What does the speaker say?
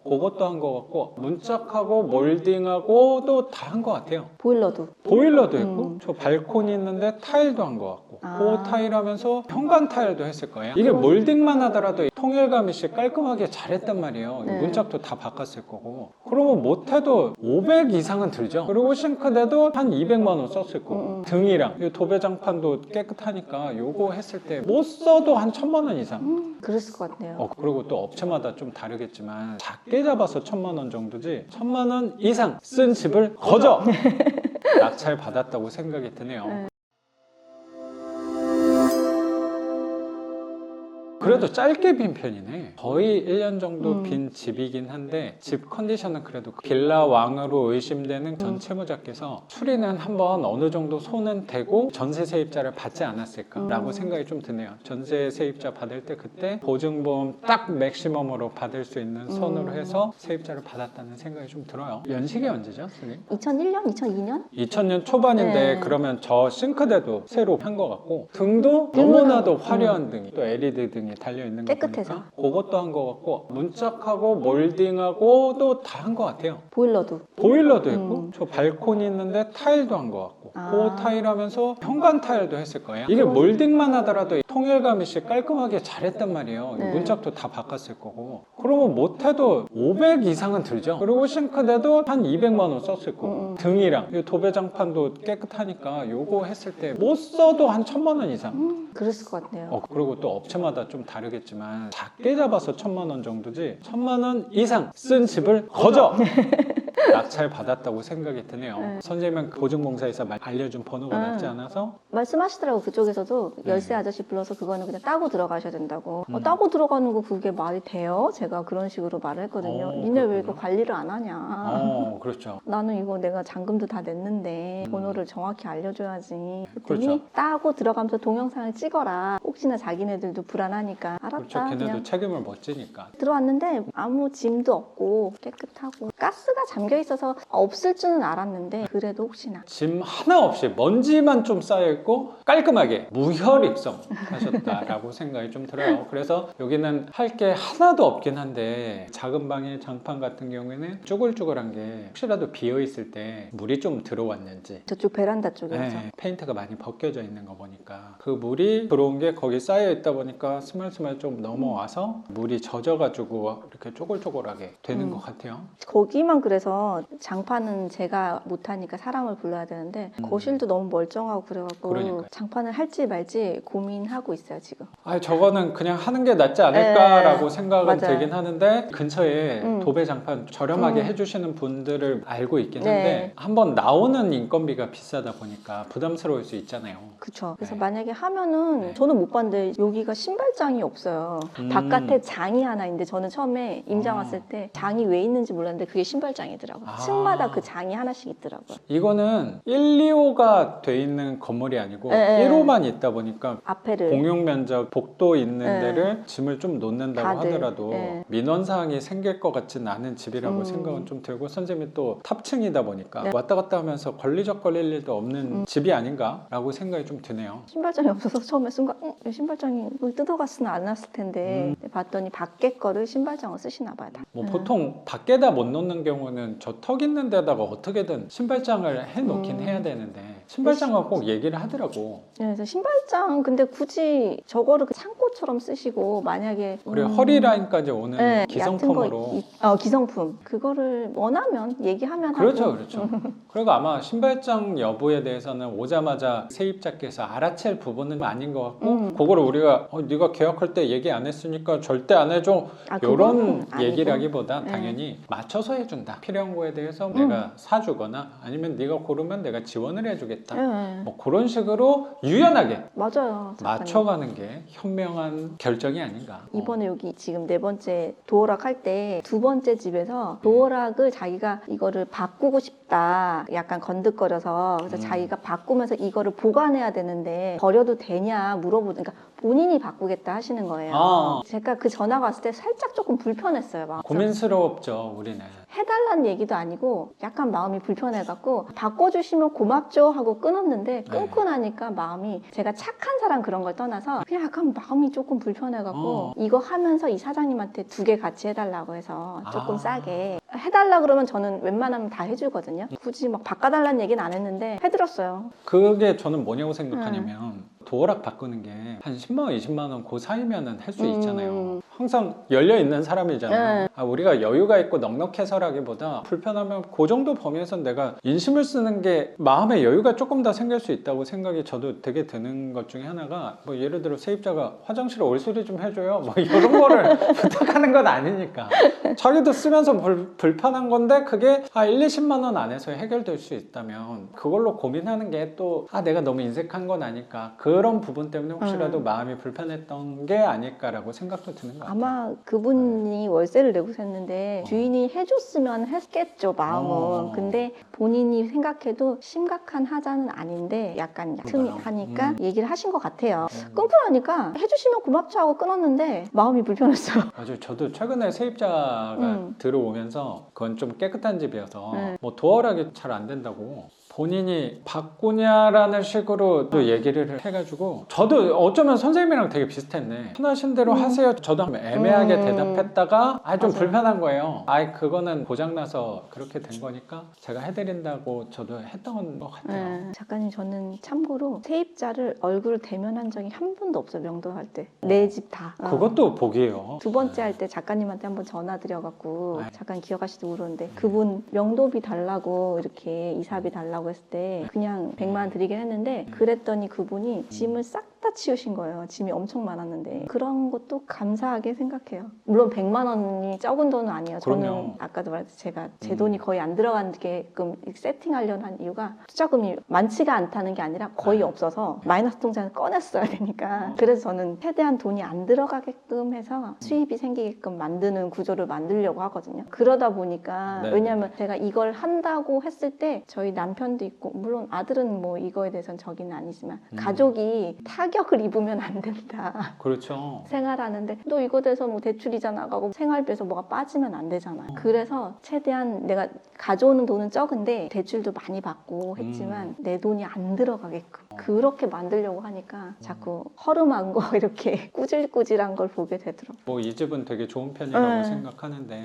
그것도 한 것 같고, 문짝하고 몰딩하고 또 다 한 것 같아요. 보일러도. 보일러도 있고, 저 발코니 있는데 타일도 한 것 같고, 아. 그 타일 하면서 현관 타일도 했을 거예요. 이게 몰딩만 하더라도 통일감 있이 깔끔하게 잘했단 말이에요. 네. 문짝도 다 바꿨을 거고. 그러면 못해도 500 이상은 들죠. 그리고 싱크대도 한 200만 원 썼을 거고, 등이랑 이 도배장판도 깨끗하니까 요거 했을 때 못 써도 한 1000만 원 이상. 그랬을 것 같네요. 그리고 또 업체마다 좀 다르겠지만 작게 잡아서 1000만 원 정도지 1000만 원 이상 쓴 집을 거저 낙찰 받았다고 생각이 드네요. 네. 그래도 짧게 빈 편이네. 거의 1년 정도 빈 집이긴 한데 집 컨디션은 그래도 빌라 왕으로 의심되는 전 채무자께서 수리는 한번 어느 정도 손은 대고 전세 세입자를 받지 않았을까라고 생각이 좀 드네요. 전세 세입자 받을 때 그때 보증보험 딱 맥시멈으로 받을 수 있는 선으로 해서 세입자를 받았다는 생각이 좀 들어요. 연식이 언제죠, 선생님? 2001년? 2002년? 2000년 초반인데 네. 그러면 저 싱크대도 새로 한 것 같고 등도 너무나도 화려한 등이 또 LED 등이 달려있는 거 깨끗해서. 보니까 그것도 한 것 같고 문짝하고 몰딩하고 또 다 한 것 같아요. 보일러도. 보일러도 있고 저 발코니 있는데 타일도 한 것 같고 아. 그 타일 하면서 현관 타일도 했을 거예요. 이게 몰딩만 하더라도 통일감 있이 깔끔하게 잘했단 말이에요. 네. 문짝도 다 바꿨을 거고 그러면 못해도 500 이상은 들죠. 그리고 싱크대도 한 200만 원 썼을 거고 등이랑 이 도배장판도 깨끗하니까 요거 했을 때 못 써도 한 1000만 원 이상. 그랬을 것 같네요. 그리고 또 업체마다 좀 다르겠지만 작게 잡아서 1000만 원 정도지 1000만 원 이상 쓴 집을 거저 낙찰 받았다고 생각이 드네요. 네. 선생님은 보증공사에서 알려준 번호가 맞지 않아서 말씀하시더라고 그쪽에서도 네. 열쇠 아저씨 불러서 그거는 그냥 따고 들어가셔야 된다고. 따고 들어가는 거 그게 말이 돼요? 제가 그런 식으로 말을 했거든요. 니네 왜 이거 그렇구나. 관리를 안 하냐. 그렇죠. 나는 이거 내가 잔금도 다 냈는데 번호를 정확히 알려줘야지. 그랬더니 그렇죠. 따고 들어가면서 동영상을 찍어라. 혹시나 자기네들도 불안하니까 알았다. 그렇죠. 걔네도 그냥 책임을 못 지니까. 들어왔는데 아무 짐도 없고 깨끗하고 가스가 잠겨 있어서 없을 줄은 알았는데 그래도 혹시나 짐 하나 없이 먼지만 좀 쌓여있고 깔끔하게 무혈 입성 하셨다라고 생각이 좀 들어요. 그래서 여기는 할 게 하나도 없긴 한데 작은 방의 장판 같은 경우에는 쭈글쭈글한 게 혹시라도 비어있을 때 물이 좀 들어왔는지 저쪽 베란다 쪽에서 네, 페인트가 많이 벗겨져 있는 거 보니까 그 물이 들어온 게 거기 쌓여 있다 보니까 스멀스멀 좀 넘어와서 물이 젖어가지고 이렇게 쪼글쪼글하게 되는 것 같아요. 거기만 그래서 장판은 제가 못하니까 사람을 불러야 되는데 거실도 너무 멀쩡하고 그래갖고 그러니까요. 장판을 할지 말지 고민하고 있어요 지금. 저거는 그냥 하는 게 낫지 않을까라고 생각은 맞아요. 들긴 하는데 근처에 도배장판 저렴하게 해주시는 분들을 알고 있긴 한데 네. 한번 나오는 인건비가 비싸다 보니까 부담스러울 수 있잖아요. 그쵸. 그래서 네. 만약에 하면은 네. 저는 못 봤는데 여기가 신발장이 없어요. 바깥에 장이 하나 있는데 저는 처음에 임장 왔을 때 장이 왜 있는지 몰랐는데 그게 신발장이더라고요. 아. 층마다 그 장이 하나씩 있더라고요. 이거는 1, 2호가 돼 있는 건물이 아니고 네. 1호만 있다 보니까 앞에를 공용 면적 복도 있는 네. 데를 짐을 좀 놓는다고 다들, 하더라도 네. 민원사항이 생길 것 같진 않은 집이라고 생각은 좀 들고 선생님이 또 탑층이다 보니까 네. 왔다 갔다 하면서 걸릴 일도 없는 집이 아닌가라고 생각이 좀 드네요. 신발장이 없어서 처음에 순간 이 신발장이 여기 뜯어갔으면 안 났을 텐데 봤더니 밖에 거를 신발장을 쓰시나 봐요. 다. 뭐 보통 밖에다 못 놓는 경우는 저 턱 있는 데다가 어떻게든 신발장을 해놓긴 해야 되는데 신발장하고 꼭 얘기를 하더라고. 네, 그래서 신발장 근데 굳이 저거를 그 창고처럼 쓰시고 만약에 그리고 허리 라인까지 오는 네, 기성품으로 얕은 거, 기성품 그거를 원하면 얘기하면 그렇죠, 하고. 그렇죠. 그리고 아마 신발장 여부에 대해서는 오자마자 세입자께서 알아챌 부분은 아닌 것 같고 그거를 우리가 네가 계약할 때 얘기 안 했으니까 절대 안 해줘 그거는 이런 아니고. 얘기라기보다 네. 당연히 맞춰서 해준다. 필요한 거에 대해서 내가 사주거나 아니면 네가 고르면 내가 지원을 해주겠다. 네, 뭐 그런 식으로 유연하게 맞아요. 작가님. 맞춰가는 게 현명한 결정이 아닌가. 이번에 여기 지금 4번째 도어락 할 때 2번째 집에서 도어락을 자기가 이거를 바꾸고 싶다 약간 건드거려서 그래서 자기가 바꾸면서 이거를 보관해야 되는데 버려도 되냐 물어보니까 본인이 바꾸겠다 하시는 거예요. 아. 제가 그 전화가 왔을 때 살짝 조금 불편했어요. 막. 고민스럽죠, 우리는. 해달라는 얘기도 아니고 약간 마음이 불편해갖고 바꿔주시면 고맙죠 하고 끊었는데 끊고 나니까 마음이 제가 착한 사람 그런 걸 떠나서 그냥 약간 마음이 조금 불편해갖고 이거 하면서 이 사장님한테 2개 같이 해달라고 해서 조금 싸게 해달라 그러면 저는 웬만하면 다 해주거든요. 굳이 막 바꿔달라는 얘기는 안 했는데 해드렸어요. 그게 저는 뭐냐고 생각하냐면 도어락 바꾸는 게 한 10만 원, 20만 원 그 사이면은 할 수 있잖아요. 항상 열려 있는 사람이잖아요. 우리가 여유가 있고 넉넉해서라기보다 불편하면 그 정도 범위에서 내가 인심을 쓰는 게 마음의 여유가 조금 더 생길 수 있다고 생각이 저도 되게 드는 것 중에 하나가 뭐 예를 들어 세입자가 화장실에 올소리 좀 해줘요 뭐 이런 거를 부탁하는 건 아니니까 자기도 쓰면서 불편한 건데 그게 1, 20만 원 안에서 해결될 수 있다면 그걸로 고민하는 게 또 내가 너무 인색한 건 아닐까 그런 부분 때문에 혹시라도 마음이 불편했던 게 아닐까라고 생각도 드는 것 같아요. 아마 그분이 월세를 내고 샀는데 주인이 해줬으면 했겠죠, 마음은. 근데 본인이 생각해도 심각한 하자는 아닌데 약간 틈이 하니까 얘기를 하신 것 같아요. 끊고 나니까 해주시면 고맙죠 하고 끊었는데 마음이 불편했어요. 맞아요. 저도 최근에 세입자가 들어오면서 그건 좀 깨끗한 집이어서 뭐 도어락이 잘 안 된다고 본인이 바꾸냐라는 식으로 또 얘기를 해가지고 저도 어쩌면 선생님이랑 되게 비슷했네. 편하신 대로 하세요. 저도 한번 애매하게 대답했다가 좀 불편한 거예요. 그거는 고장나서 그렇게 된 거니까 제가 해드린다고 저도 했던 것 같아요. 작가님 저는 참고로 세입자를 얼굴을 대면한 적이 한 번도 없어요. 명도할 때. 내 집 다. 그것도 복이에요. 2번째 할 때 작가님한테 한번 전화 드려갖고 작가님 기억하실지 모르는데 그분 명도비 달라고 이렇게 이사비 달라고 했을 때 그냥 100만 원 드리긴 했는데 그랬더니 그분이 짐을 싹 다 치우신 거예요. 짐이 엄청 많았는데 그런 것도 감사하게 생각해요. 물론 100만 원이 적은 돈은 아니에요. 저는 그럼요. 아까도 말했듯이 제가 제 돈이 거의 안 들어가게끔 세팅하려는 한 이유가 투자금이 많지가 않다는 게 아니라 거의 없어서 마이너스 통장을 꺼냈어야 되니까 그래서 저는 최대한 돈이 안 들어가게끔 해서 수입이 생기게끔 만드는 구조를 만들려고 하거든요. 그러다 보니까 왜냐하면 제가 이걸 한다고 했을 때 저희 남편도 있고 물론 아들은 뭐 이거에 대해서는 저기는 아니지만 가족이 타격을 입으면 안 된다. 그렇죠. 생활하는데 또 이거 돼서 뭐 대출이자 나가고 생활비에서 뭐가 빠지면 안 되잖아요. 그래서 최대한 내가 가져오는 돈은 적은데 대출도 많이 받고 했지만 내 돈이 안 들어가게끔 그렇게 만들려고 하니까 자꾸 허름한 거 이렇게 꾸질꾸질한 걸 보게 되더라고요. 뭐 이 집은 되게 좋은 편이라고 생각하는데